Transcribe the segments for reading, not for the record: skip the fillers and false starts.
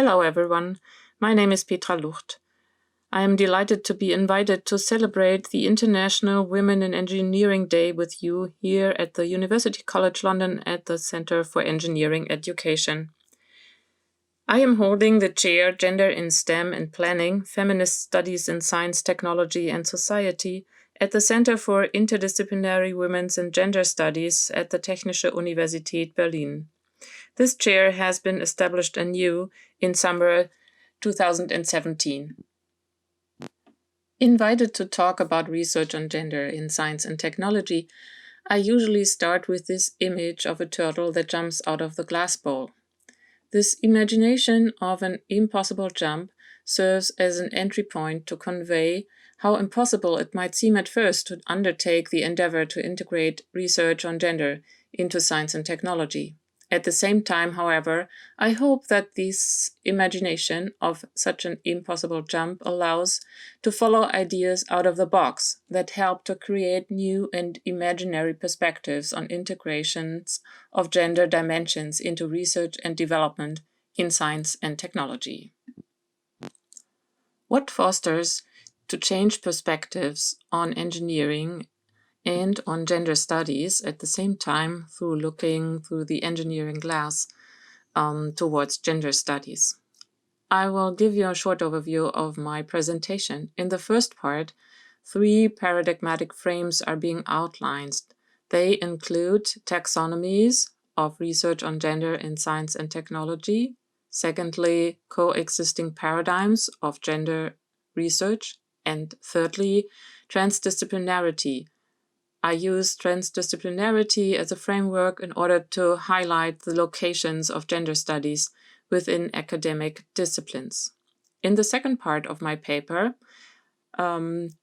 Hello everyone, my name is Petra Lucht. I am delighted to be invited to celebrate the International Women in Engineering Day with you here at the University College London at the Centre for Engineering Education. I am holding the chair Gender in STEM and Planning, Feminist Studies in Science, Technology and Society at the Centre for Interdisciplinary Women's and Gender Studies at the Technische Universität Berlin. This chair has been established anew in summer 2017. Invited to talk about research on gender in science and technology, I usually start with this image of a turtle that jumps out of the glass bowl. This imagination of an impossible jump serves as an entry point to convey how impossible it might seem at first to undertake the endeavor to integrate research on gender into science and technology. At the same time, however, I hope that this imagination of such an impossible jump allows to follow ideas out of the box that help to create new and imaginary perspectives on integrations of gender dimensions into research and development in science and technology. What fosters to change perspectives on engineering and on gender studies at the same time through looking through the engineering glass towards gender studies? I will give you a short overview of my presentation. In the first part, 3 paradigmatic frames are being outlined. They include taxonomies of research on gender in science and technology. Secondly, coexisting paradigms of gender research. And thirdly, transdisciplinarity. I use transdisciplinarity as a framework in order to highlight the locations of gender studies within academic disciplines. In the second part of my paper,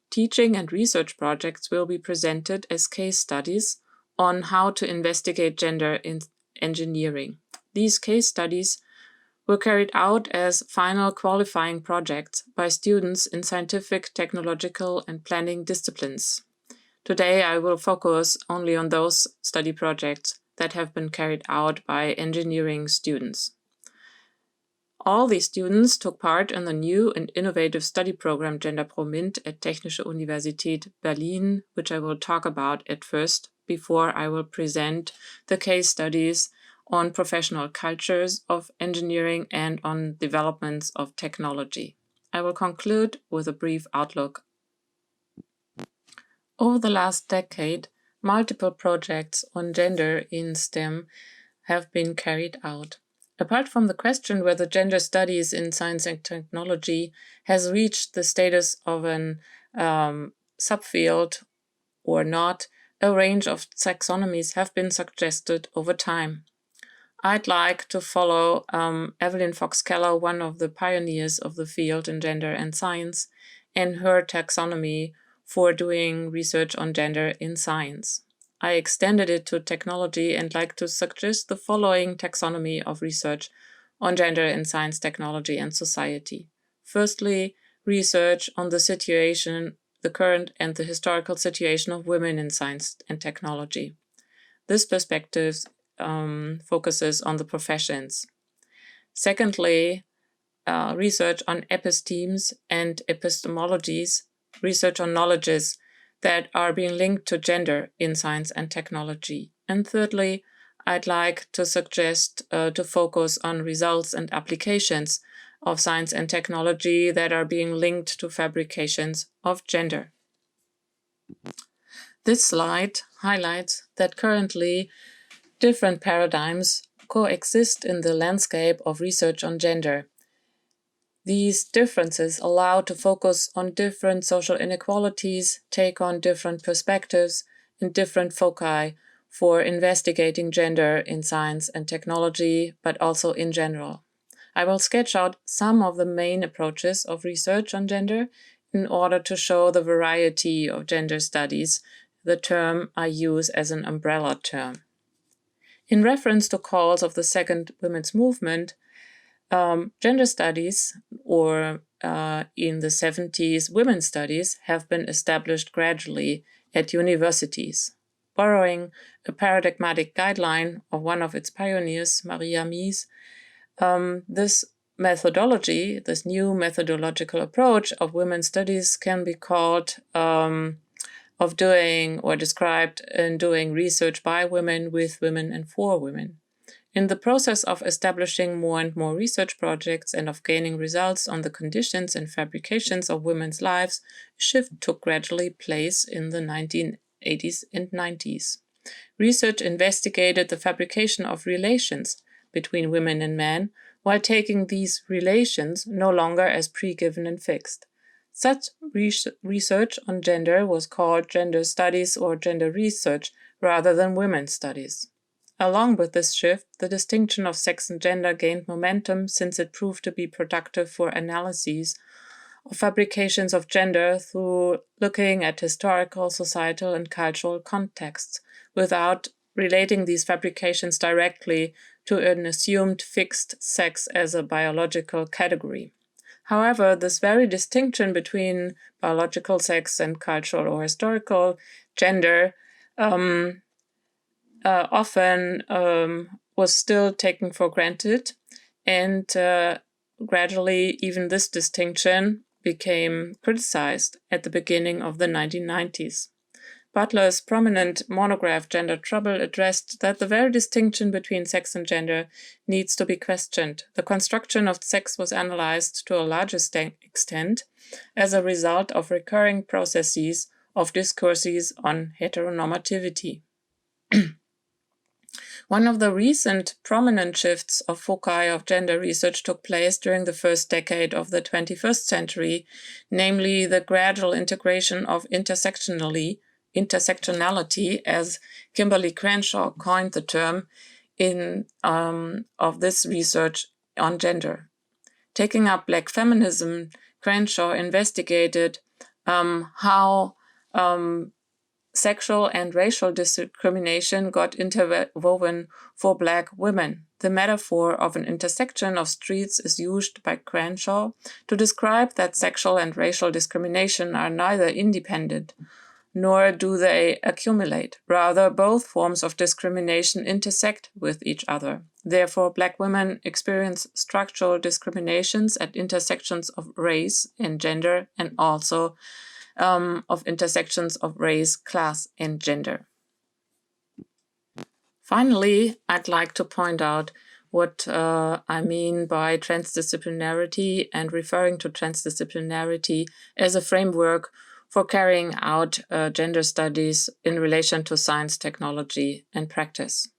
teaching and research projects will be presented as case studies on how to investigate gender in engineering. These case studies were carried out as final qualifying projects by students in scientific, technological, and planning disciplines. Today, I will focus only on those study projects that have been carried out by engineering students. All these students took part in the new and innovative study program Gender Pro Mint at Technische Universität Berlin, which I will talk about at first before I will present the case studies on professional cultures of engineering and on developments of technology. I will conclude with a brief outlook. Over the last decade, multiple projects on gender in STEM have been carried out. Apart from the question whether gender studies in science and technology has reached the status of an subfield or not, a range of taxonomies have been suggested over time. I'd like to follow Evelyn Fox Keller, one of the pioneers of the field in gender and science, and her taxonomy for doing research on gender in science. I extended it to technology and like to suggest the following taxonomy of research on gender in science, technology, and society. Firstly, research on the situation, the current and the historical situation of women in science and technology. This perspective focuses on the professions. Secondly, research on epistemes and epistemologies, research on knowledges that are being linked to gender in science and technology. And thirdly, I'd like to suggest to focus on results and applications of science and technology that are being linked to fabrications of gender. This slide highlights that currently different paradigms coexist in the landscape of research on gender. These differences allow to focus on different social inequalities, take on different perspectives and different foci for investigating gender in science and technology, but also in general. I will sketch out some of the main approaches of research on gender in order to show the variety of gender studies, the term I use as an umbrella term. In reference to calls of the second women's movement, gender studies, or in the 70s, women's studies have been established gradually at universities. Borrowing a paradigmatic guideline of one of its pioneers, Maria Mies, this methodology, this new methodological approach of women's studies can be called of doing or described in doing research by women, with women, and for women. In the process of establishing more and more research projects and of gaining results on the conditions and fabrications of women's lives, a shift took gradually place in the 1980s and 90s. Research investigated the fabrication of relations between women and men, while taking these relations no longer as pre-given and fixed. Such research on gender was called gender studies or gender research rather than women's studies. Along with this shift, the distinction of sex and gender gained momentum since it proved to be productive for analyses of fabrications of gender through looking at historical, societal, and cultural contexts without relating these fabrications directly to an assumed fixed sex as a biological category. However, this very distinction between biological sex and cultural or historical gender often was still taken for granted, and gradually even this distinction became criticized at the beginning of the 1990s. Butler's prominent monograph Gender Trouble addressed that the very distinction between sex and gender needs to be questioned. The construction of sex was analyzed to a larger extent as a result of recurring processes of discourses on heteronormativity. One of the recent prominent shifts of foci of gender research took place during the first decade of the 21st century, namely the gradual integration of intersectionality, as Kimberly Crenshaw coined the term, of this research on gender. Taking up Black feminism, Crenshaw investigated how sexual and racial discrimination got interwoven for Black women. The metaphor of an intersection of streets is used by Crenshaw to describe that sexual and racial discrimination are neither independent nor do they accumulate. Rather, both forms of discrimination intersect with each other. Therefore, Black women experience structural discriminations at intersections of race and gender, and also of intersections of race, class, and gender. Finally, I'd like to point out what I mean by transdisciplinarity and referring to transdisciplinarity as a framework for carrying out gender studies in relation to science, technology, and practice.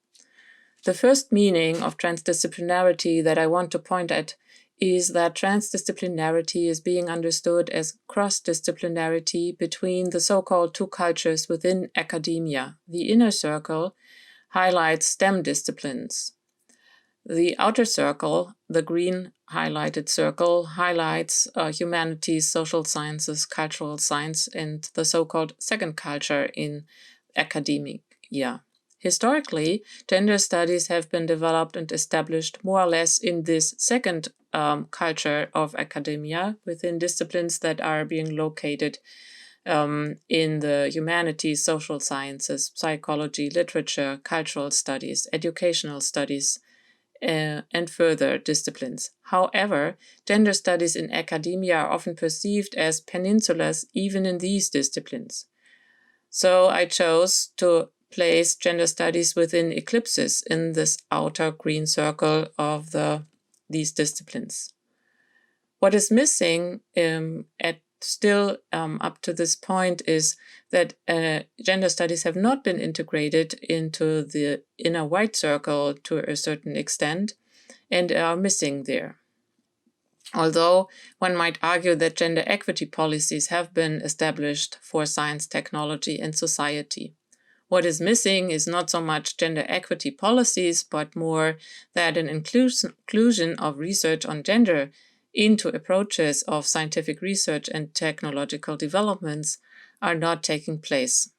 The first meaning of transdisciplinarity that I want to point at is that transdisciplinarity is being understood as cross-disciplinarity between the so-called two cultures within academia. The inner circle highlights STEM disciplines. The outer circle, the green highlighted circle, highlights humanities, social sciences, cultural science, and the so-called second culture in academia. Historically, gender studies have been developed and established more or less in this second culture of academia within disciplines that are being located in the humanities, social sciences, psychology, literature, cultural studies, educational studies, and further disciplines. However, gender studies in academia are often perceived as peninsulas even in these disciplines. So I chose to place gender studies within eclipses in this outer green circle of these disciplines. What is missing up to this point is that gender studies have not been integrated into the inner white circle to a certain extent and are missing there. Although one might argue that gender equity policies have been established for science, technology, and society. What is missing is not so much gender equity policies, but more that an inclusion of research on gender into approaches of scientific research and technological developments are not taking place.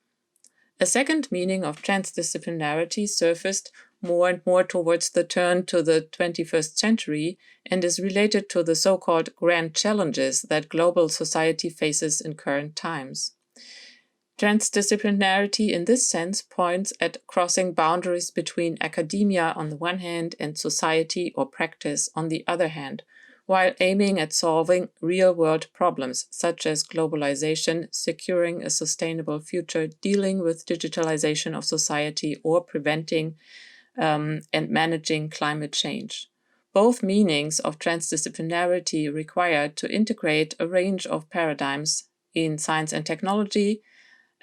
A second meaning of transdisciplinarity surfaced more and more towards the turn to the 21st century and is related to the so-called grand challenges that global society faces in current times. Transdisciplinarity in this sense points at crossing boundaries between academia on the one hand and society or practice on the other hand, while aiming at solving real-world problems such as globalization, securing a sustainable future, dealing with digitalization of society, or preventing and managing climate change. Both meanings of transdisciplinarity require to integrate a range of paradigms in science and technology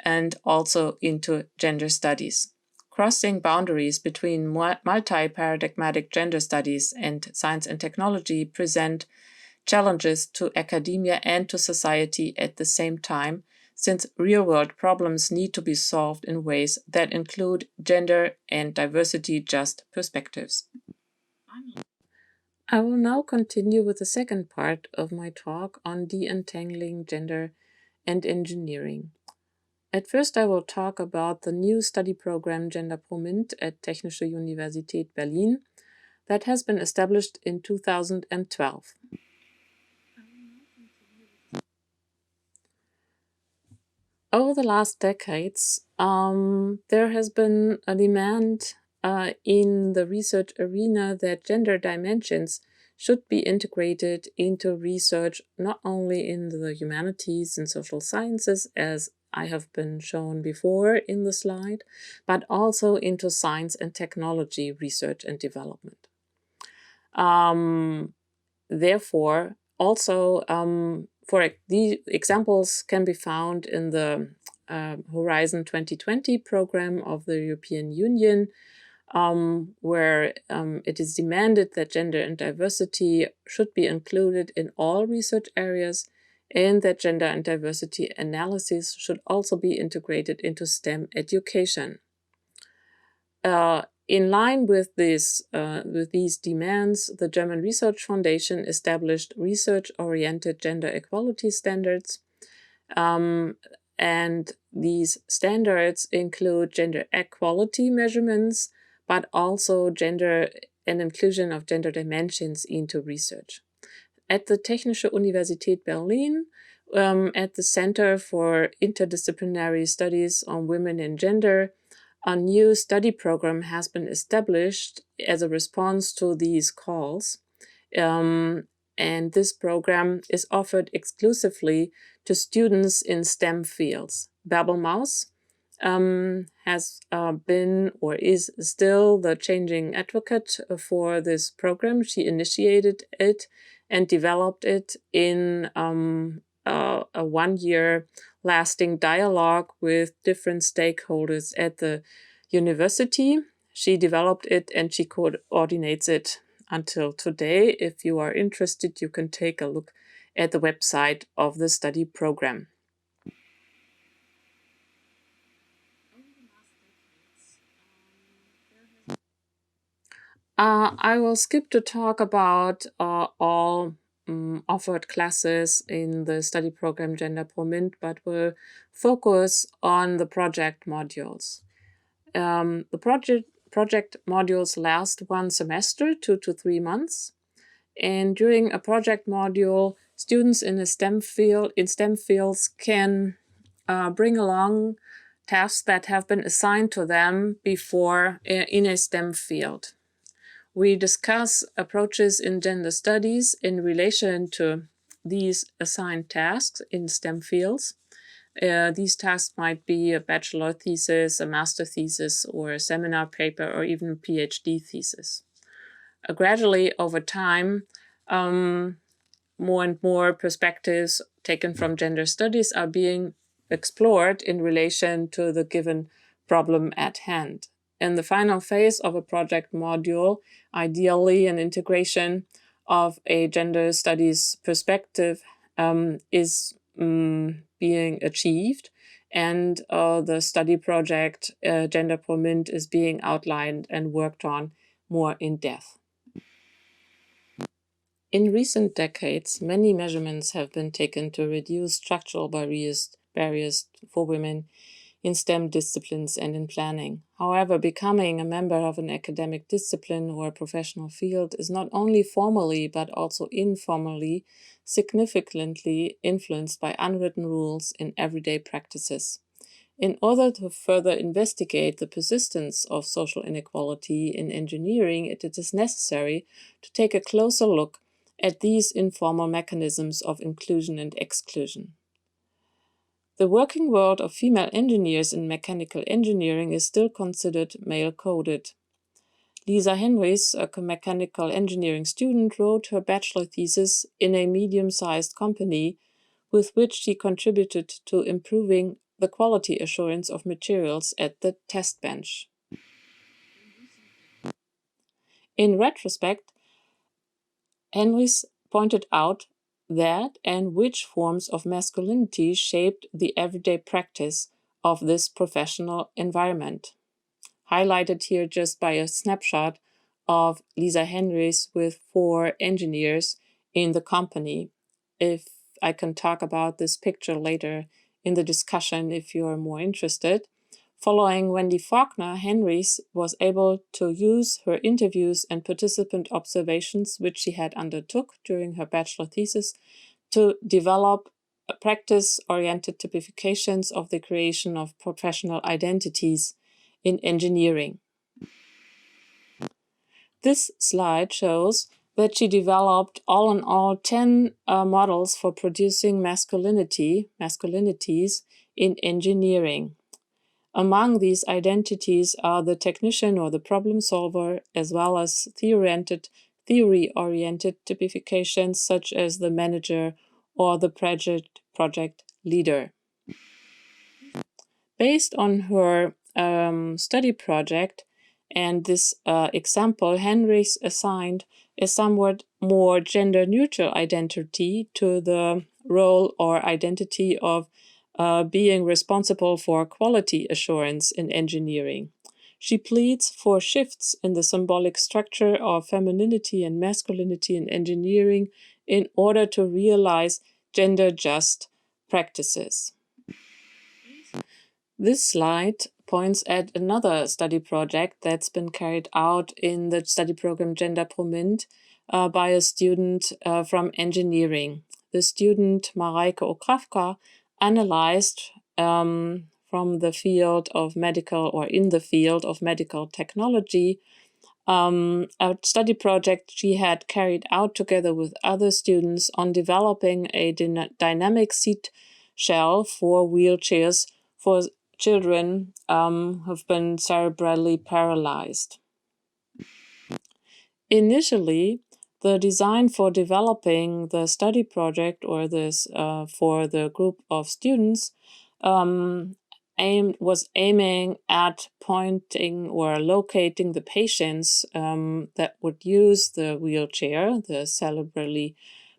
and also into gender studies. Crossing boundaries between multi-paradigmatic gender studies and science and technology present challenges to academia and to society at the same time, since real-world problems need to be solved in ways that include gender and diversity-just perspectives. I will now continue with the second part of my talk on de-entangling gender and engineering. At first, I will talk about the new study program Gender Pro Mint at Technische Universität Berlin that has been established in 2012. Over the last decades, there has been a demand in the research arena that gender dimensions should be integrated into research, not only in the humanities and social sciences, as I have been shown before in the slide, but also into science and technology research and development. Therefore, also, the examples can be found in the Horizon 2020 program of the European Union, where it is demanded that gender and diversity should be included in all research areas, and that gender and diversity analysis should also be integrated into STEM education. In line with these demands, the German Research Foundation established research-oriented gender equality standards, and these standards include gender equality measurements, but also gender and inclusion of gender dimensions into research. At the Technische Universität Berlin, at the Center for Interdisciplinary Studies on Women and Gender, a new study program has been established as a response to these calls. And this program is offered exclusively to students in STEM fields. Bärbel Maus has been or is still the changing advocate for this program. She initiated it and developed it in a one-year lasting dialogue with different stakeholders at the university. She developed it and she coordinates it until today. If you are interested, you can take a look at the website of the study program. I will skip to talk about all offered classes in the study program Gender Pro Mint, but will focus on the project modules. The project modules last one semester, 2 to 3 months. And during a project module, students in STEM fields can bring along tasks that have been assigned to them before in a STEM field. We discuss approaches in gender studies in relation to these assigned tasks in STEM fields. These tasks might be a bachelor thesis, a master thesis, or a seminar paper, or even a PhD thesis. Gradually, over time, more and more perspectives taken from gender studies are being explored in relation to the given problem at hand. In the final phase of a project module, ideally an integration of a gender studies perspective is being achieved, and the study project Gender Pro Mint is being outlined and worked on more in depth. In recent decades, many measurements have been taken to reduce structural barriers for women in STEM disciplines and in planning. However, becoming a member of an academic discipline or a professional field is not only formally but also informally significantly influenced by unwritten rules in everyday practices. In order to further investigate the persistence of social inequality in engineering, it is necessary to take a closer look at these informal mechanisms of inclusion and exclusion. The working world of female engineers in mechanical engineering is still considered male-coded. Lisa Henrys, a mechanical engineering student, wrote her bachelor thesis in a medium-sized company with which she contributed to improving the quality assurance of materials at the test bench. In retrospect, Henrys pointed out that and which forms of masculinity shaped the everyday practice of this professional environment. Highlighted here just by a snapshot of Lisa Henrys with 4 engineers in the company. If I can talk about this picture later in the discussion if you are more interested. Following Wendy Faulkner, Henrys was able to use her interviews and participant observations, which she had undertook during her bachelor thesis, to develop practice-oriented typifications of the creation of professional identities in engineering. This slide shows that she developed all in all 10 models for producing masculinities in engineering. Among these identities are the technician or the problem solver, as well as theory-oriented typifications such as the manager or the project leader. Based on her study project and this example, Henrys assigned a somewhat more gender-neutral identity to the role or identity of being responsible for quality assurance in engineering. She pleads for shifts in the symbolic structure of femininity and masculinity in engineering in order to realize gender-just practices. This slide points at another study project that's been carried out in the study program Gender Promint by a student from engineering. The student Mareike Okrawka analyzed from the field of medical or in the field of medical technology a study project she had carried out together with other students on developing a dynamic seat shell for wheelchairs for children who've been cerebrally paralyzed. Initially, the design for developing the study project or this for the group of students was aiming at pointing or locating the patients that would use the wheelchair, the cerebrally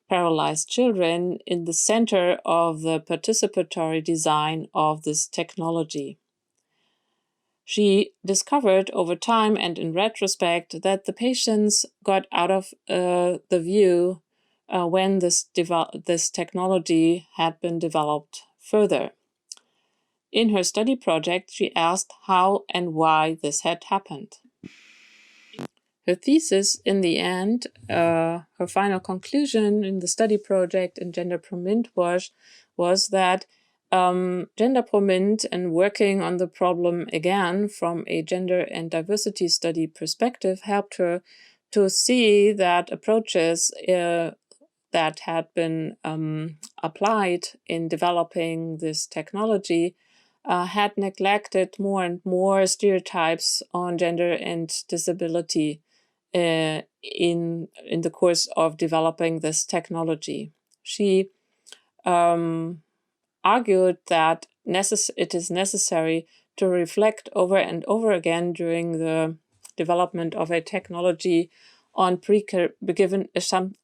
paralyzed children, in the center of the participatory design of this technology. She discovered over time and in retrospect that the patients got out of the view when this technology had been developed further. In her study project, she asked how and why this had happened. Her thesis, in the end, her final conclusion in the study project in Gender Promint was that Gender Promint and working on the problem again from a gender and diversity study perspective helped her to see that approaches that had been applied in developing this technology had neglected more and more stereotypes on gender and disability in the course of developing this technology. She argued that it is necessary to reflect over and over again during the development of a technology on given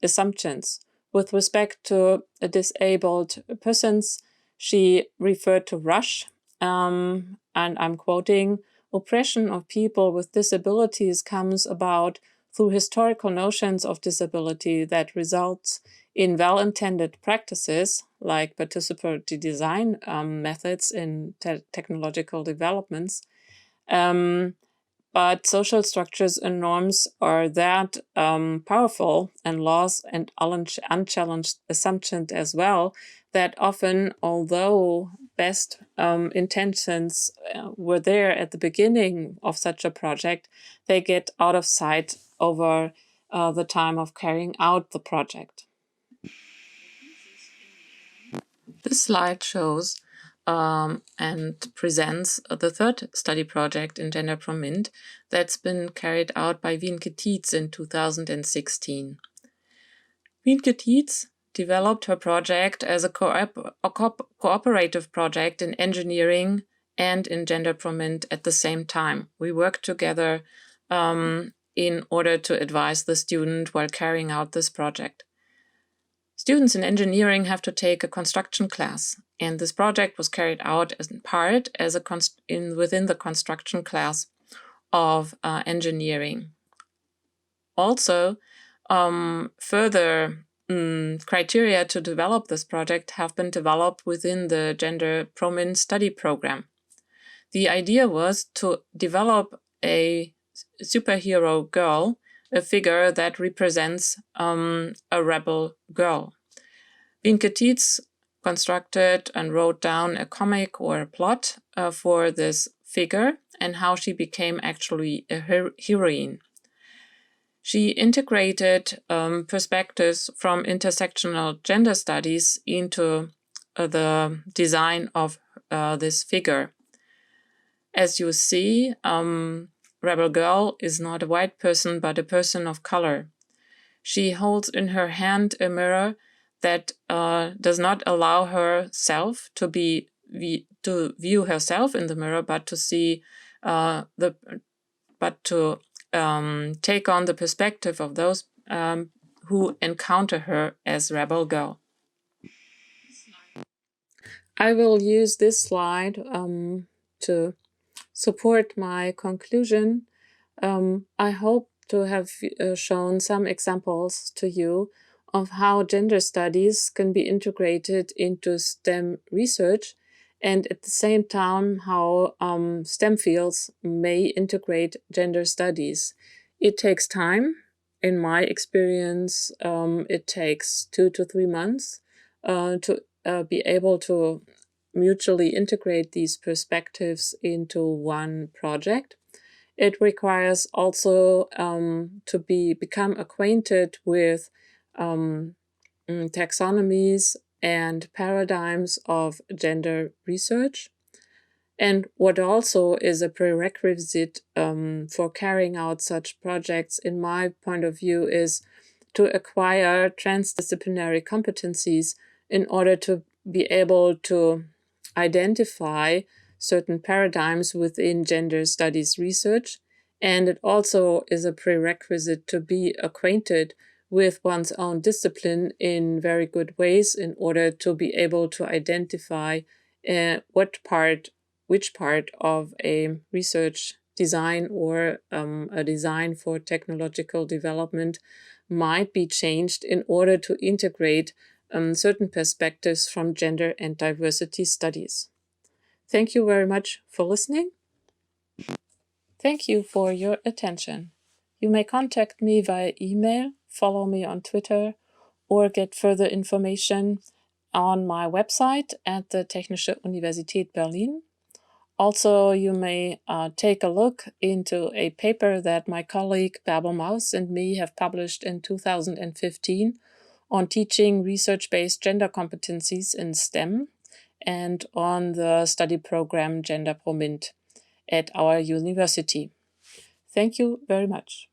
assumptions. With respect to disabled persons, she referred to Rush, and I'm quoting, "Oppression of people with disabilities comes about through historical notions of disability that results in well-intended practices like participatory design methods in technological developments. But social structures and norms are that powerful, and laws and unchallenged assumptions as well, that often, although best intentions were there at the beginning of such a project, they get out of sight over the time of carrying out the project. This slide shows and presents the third study project in Gender Promint that's been carried out by Wienke Tietz in 2016. Wienke Tietz developed her project as a cooperative project in engineering and in Gender Promint at the same time. We worked together in order to advise the student while carrying out this project. Students in engineering have to take a construction class, and this project was carried out as in part as within the construction class of engineering. Also, further criteria to develop this project have been developed within the Gender Promint study program. The idea was to develop a superhero girl, a figure that represents a rebel girl. Wienke Tietz constructed and wrote down a comic or a plot for this figure and how she became actually a heroine. She integrated perspectives from intersectional gender studies into the design of this figure. As you see, Rebel Girl is not a white person, but a person of color. She holds in her hand a mirror that does not allow herself to view herself in the mirror, but to see take on the perspective of those who encounter her as Rebel Girl. I will use this slide to support my conclusion. I hope to have shown some examples to you of how gender studies can be integrated into STEM research, and at the same time how STEM fields may integrate gender studies. It takes time. In my experience, it takes 2 to 3 months to be able to mutually integrate these perspectives into one project. It requires also to become acquainted with taxonomies and paradigms of gender research. And what also is a prerequisite for carrying out such projects, in my point of view, is to acquire transdisciplinary competencies in order to be able to identify certain paradigms within gender studies research. And it also is a prerequisite to be acquainted with one's own discipline in very good ways in order to be able to identify which part of a research design or a design for technological development might be changed in order to integrate certain perspectives from gender and diversity studies. Thank you very much for listening. Thank you for your attention. You may contact me via email, follow me on Twitter, or get further information on my website at the Technische Universität Berlin. Also, you may take a look into a paper that my colleague Bärbel Maus and me have published in 2015 on teaching research-based gender competencies in STEM and on the study program Gender Promint at our university. Thank you very much.